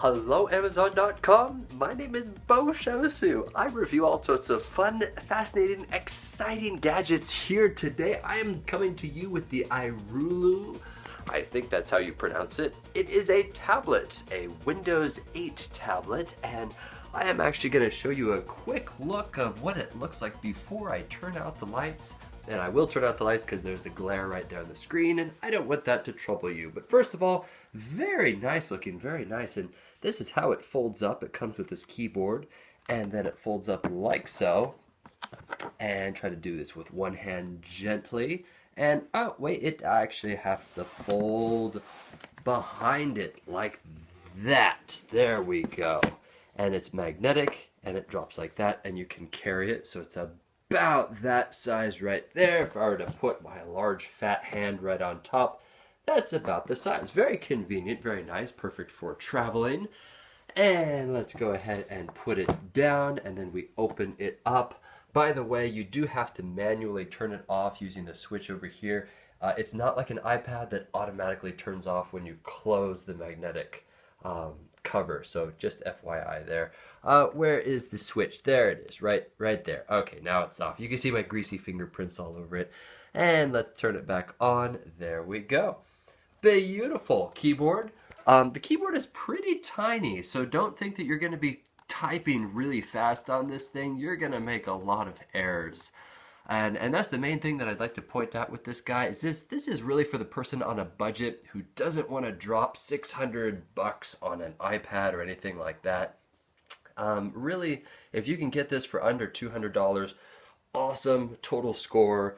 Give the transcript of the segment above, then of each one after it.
Hello Amazon.com, my name is Beau. I review all sorts of fun, fascinating, exciting gadgets here today. I am coming to you with the IRULU, I think that's how you pronounce it. It is a tablet, a Windows 8 tablet, and I am actually going to show you a quick look of what it looks like before I turn out the lights. And I will turn out the lights because there's the glare right there on the screen, and I don't want that to trouble you. But first of all, very nice looking, very nice. And this is how it folds up. It comes with this keyboard, and then it folds up like so. And try to do this with one hand gently. And oh wait, it actually has to fold behind it like that. There we go. And it's magnetic, and it drops like that, and you can carry it. So it's about that size right there. If I were to put my large fat hand right on top, that's about the size. Very convenient, very nice, perfect for traveling. And let's go ahead and put it down, and then we open it up. By the way, you do have to manually turn it off using the switch over here. It's not like an iPad that automatically turns off when you close the magnetic cover, so just FYI there. Where is the switch? There it is, right there. Okay, now it's off. You can see my greasy fingerprints all over it. And let's turn it back on. There we go. Beautiful keyboard. The keyboard is pretty tiny, so don't think that you're going to be typing really fast on this thing. You're going to make a lot of errors. And that's the main thing that I'd like to point out with this guy is this is really for the person on a budget who doesn't want to drop $600 on an iPad or anything like that. Really, if you can get this for under $200, awesome total score.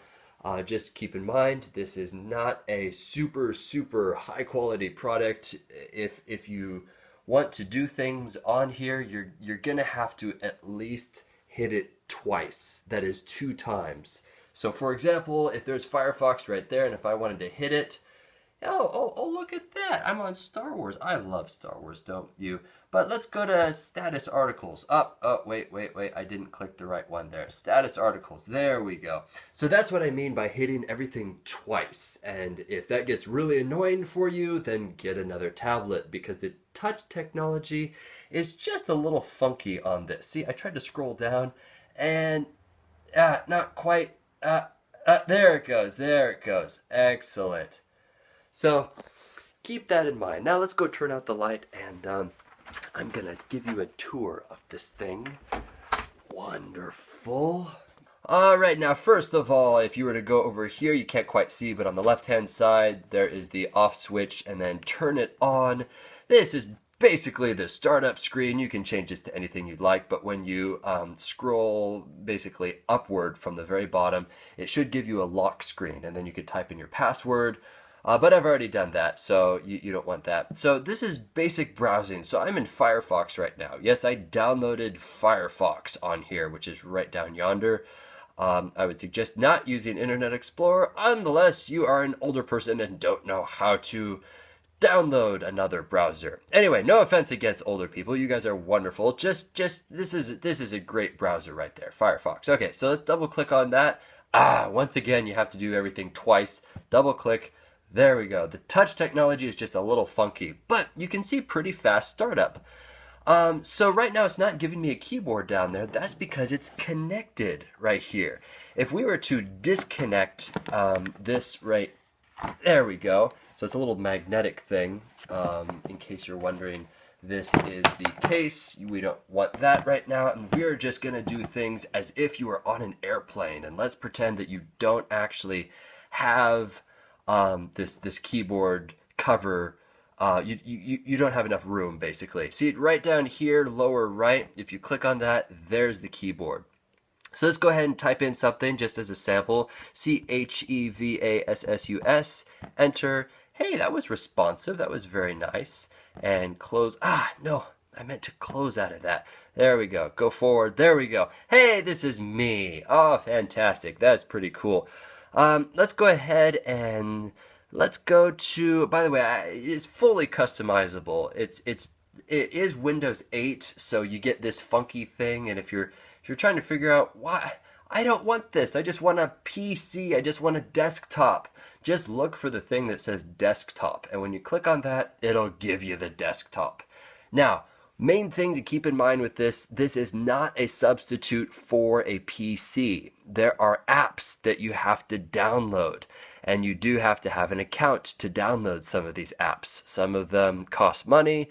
Just keep in mind, this is not a super high quality product. If you want to do things on here, you're gonna have to at least hit it twice. That is 2 times. So for example, if there's Firefox right there, and if I wanted to hit it, oh, look at that. I'm on Star Wars. I love Star Wars, don't you? But let's go to status articles. Oh, wait. I didn't click the right one there. Status articles. There we go. So that's what I mean by hitting everything twice. And if that gets really annoying for you, then get another tablet, because the touch technology is just a little funky on this. See, I tried to scroll down and not quite. There it goes. There it goes. Excellent. So keep that in mind. Now let's go turn out the light, and I'm gonna give you a tour of this thing. Wonderful. All right, now first of all, if you were to go over here, you can't quite see, but on the left hand side there is the off switch, and then turn it on. This is basically the startup screen. You can change this to anything you'd like, but when you scroll basically upward from the very bottom, it should give you a lock screen, and then you could type in your password. But I've already done that, so you don't want that. So this is basic browsing. So I'm in Firefox right now. Yes, I downloaded Firefox on here, which is right down yonder. I would suggest not using Internet Explorer unless you are an older person and don't know how to download another browser. Anyway, no offense against older people. You guys are wonderful. Just this is a great browser right there, Firefox. Okay, so let's double click on that. Once again, you have to do everything twice. Double click. There we go. The touch technology is just a little funky, but you can see pretty fast startup. So right now it's not giving me a keyboard down there. That's because it's connected right here. If we were to disconnect this right, there we go. So it's a little magnetic thing. In case you're wondering, this is the case. We don't want that right now, and we're just gonna do things as if you were on an airplane. And let's pretend that you don't actually have this keyboard cover. You don't have enough room, basically. See, right down here, lower right, if you click on that, there's the keyboard. So let's go ahead and type in something just as a sample. CHEVASSUS, enter. Hey, that was responsive. That was very nice. And close. No, I meant to close out of that. There we go. Go forward. There we go. Hey, this is me. Oh, fantastic. That's pretty cool. Let's go ahead and let's go to, by the way, it's fully customizable. It is Windows 8, so you get this funky thing, and if you're trying to figure out why, I don't want this, I just want a PC, I just want a desktop, just look for the thing that says desktop, and when you click on that, it'll give you the desktop. Now, main thing to keep in mind with this is not a substitute for a PC. There are apps that you have to download, and you do have to have an account to download some of these apps. Some of them cost money,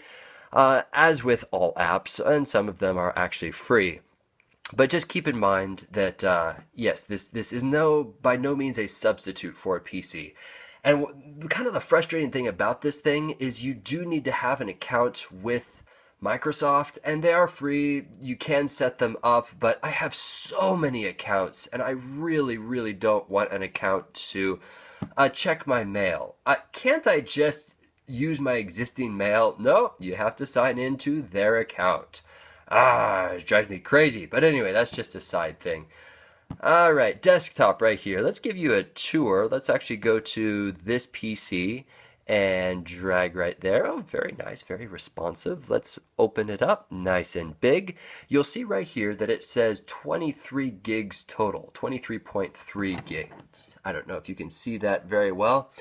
as with all apps, and some of them are actually free. But just keep in mind that, yes, this is by no means a substitute for a PC. And kind of the frustrating thing about this thing is you do need to have an account with Microsoft, and they are free. You can set them up, but I have so many accounts, and I really, really don't want an account to check my mail. Can't I just use my existing mail? No, you have to sign into their account. It drives me crazy. But anyway, that's just a side thing. All right, desktop right here. Let's give you a tour. Let's actually go to this PC and drag right there. Oh, very nice, very responsive. Let's open it up, nice and big. You'll see right here that it says 23 gigs total, 23.3 gigs. I don't know if you can see that very well.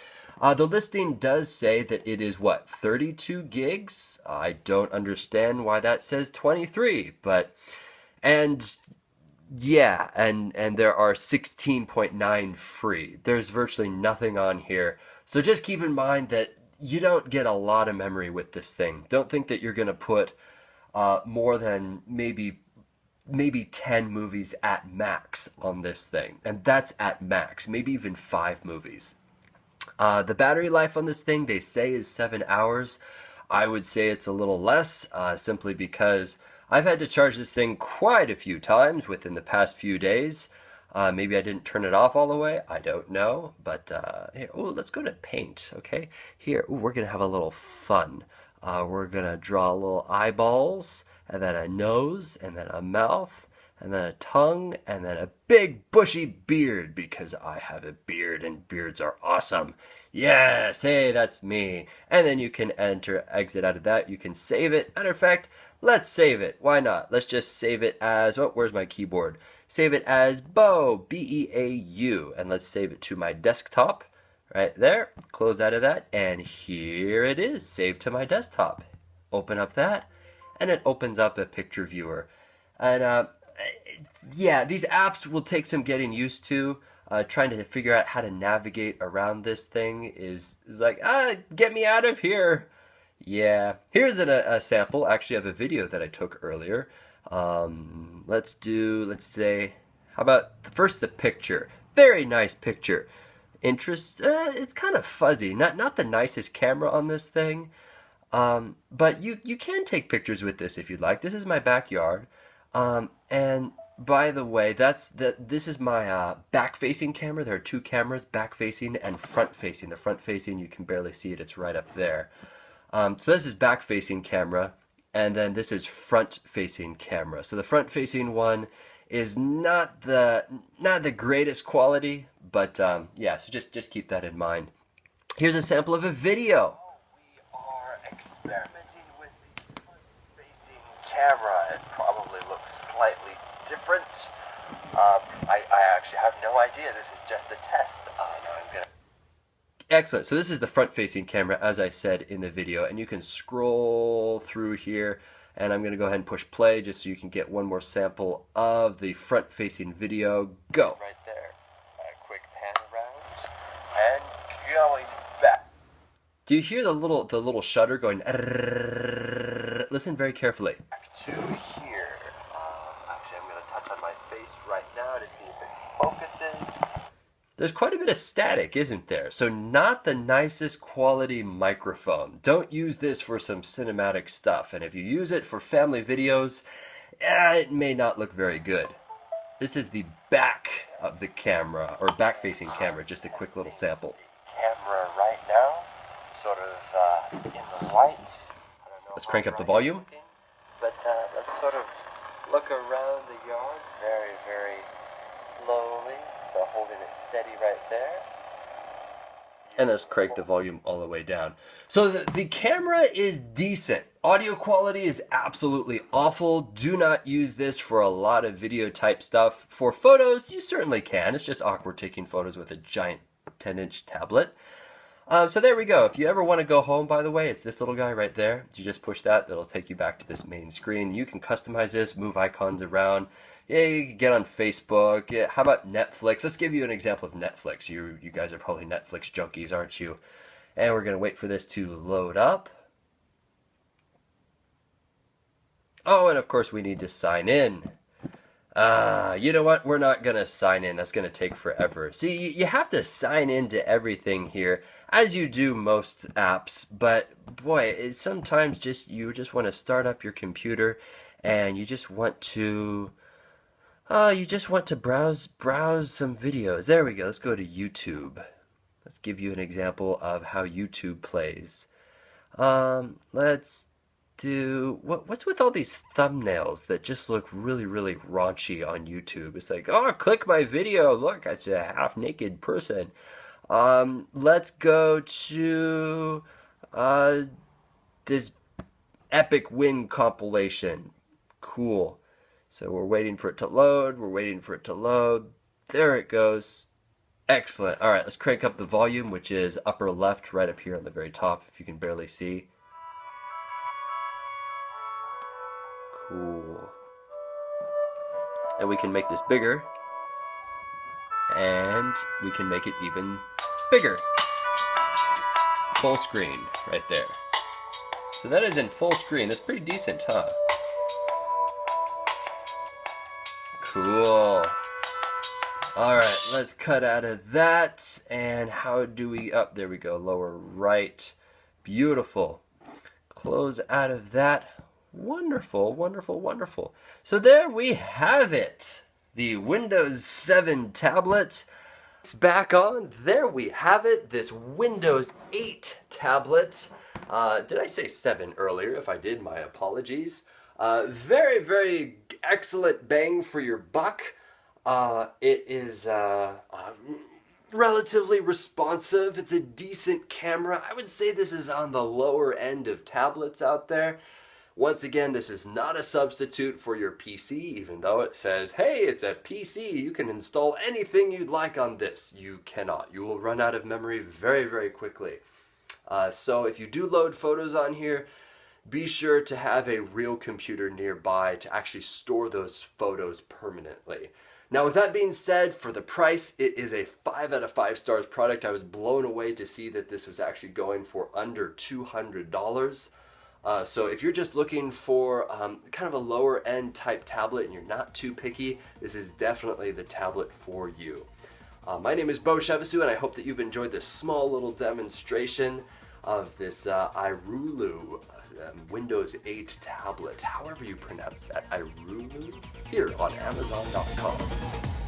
The listing does say that it is, what, 32 gigs? I don't understand why that says 23, but, and yeah, and there are 16.9 free. There's virtually nothing on here. So just keep in mind that you don't get a lot of memory with this thing. Don't think that you're going to put more than maybe 10 movies at max on this thing. And that's at max, maybe even 5 movies. The battery life on this thing, they say, is 7 hours. I would say it's a little less, simply because I've had to charge this thing quite a few times within the past few days. Maybe I didn't turn it off all the way. I don't know. But here, let's go to paint, okay? Here, we're going to have a little fun. We're going to draw little eyeballs, and then a nose, and then a mouth, and then a tongue, and then a big bushy beard, because I have a beard and beards are awesome. Yes, hey, that's me. And then you can exit out of that. You can save it. Matter of fact, let's save it. Why not? Let's just save it as, oh, where's my keyboard? Save it as Beau, B-E-A-U, and let's save it to my desktop right there. Close out of that, and here it is, saved to my desktop. Open up that, and it opens up a picture viewer. And yeah, these apps will take some getting used to. Trying to figure out how to navigate around this thing is like, get me out of here. Yeah, here's a sample actually of a video that I took earlier. Let's say, how about first the picture? Very nice picture. It's kind of fuzzy, not the nicest camera on this thing. But you can take pictures with this if you'd like. This is my backyard. And by the way, this is my back-facing camera. There are 2 cameras, back-facing and front-facing. The front-facing, you can barely see it. It's right up there. So this is back-facing camera, and then this is front-facing camera. So the front-facing one is not the greatest quality, but yeah. So just keep that in mind. Here's a sample of a video. We are experimenting with the front-facing camera. It probably looks slightly different. I actually have no idea. This is just a test. Excellent. So this is the front-facing camera, as I said in the video, and you can scroll through here, and I'm going to go ahead and push play just so you can get one more sample of the front-facing video. Go. Right there. A quick pan around, and going back. Do you hear the little shutter going? Listen very carefully. Back to here. Actually, I'm going to touch on my face right now to see if it focuses. There's quite a bit of static, isn't there? So not the nicest quality microphone. Don't use this for some cinematic stuff. And if you use it for family videos, it may not look very good. This is the back of the camera, or back-facing camera, just a quick little sample. Camera right now, sort of in the light. Let's crank up the volume. But let's sort of look around the yard very, very slowly. So holding it steady right there. And let's crank the volume all the way down. So the camera is decent. Audio quality is absolutely awful. Do not use this for a lot of video type stuff. For photos, you certainly can. It's just awkward taking photos with a giant 10-inch tablet. So there we go. If you ever want to go home, by the way, it's this little guy right there. You just push that, that'll take you back to this main screen. You can customize this, move icons around. Yeah, you can get on Facebook. Yeah, how about Netflix? Let's give you an example of Netflix. You guys are probably Netflix junkies, aren't you? And we're going to wait for this to load up. Oh, and of course we need to sign in. You know what? We're not going to sign in. That's going to take forever. See, you have to sign into everything here, as you do most apps. But boy, sometimes you just want to start up your computer, and you just want to browse some videos. There we go. Let's go to YouTube. Let's give you an example of how YouTube plays. Let's do what's with all these thumbnails that just look really, really raunchy on YouTube? It's like, oh, click my video. Look, it's a half-naked person. Let's go to this epic win compilation. Cool. So we're waiting for it to load. We're waiting for it to load. There it goes. Excellent. All right, let's crank up the volume, which is upper left, right up here on the very top, if you can barely see. Cool. And we can make this bigger. And we can make it even bigger. Full screen right there. So that is in full screen. That's pretty decent, huh? Cool. Alright, let's cut out of that. And how do we... Up, there we go. Lower right. Beautiful. Close out of that. Wonderful, wonderful, wonderful. So there we have it. The Windows 7 tablet. It's back on. There we have it. This Windows 8 tablet. Did I say 7 earlier? If I did, my apologies. Very, very excellent bang for your buck. It is relatively responsive. It's a decent camera. I would say this is on the lower end of tablets out there. Once again, this is not a substitute for your PC, even though it says, hey, it's a PC, you can install anything you'd like on this. You cannot. You will run out of memory very, very quickly. So if you do load photos on here, be sure to have a real computer nearby to actually store those photos permanently. Now, with that being said, for the price, it is a 5 out of 5 stars product. I was blown away to see that this was actually going for under $200. So if you're just looking for kind of a lower end type tablet and you're not too picky, this is definitely the tablet for you. My name is Beau and I hope that you've enjoyed this small little demonstration of this IRULU Windows 8 tablet, however you pronounce that, IRULU, here on Amazon.com.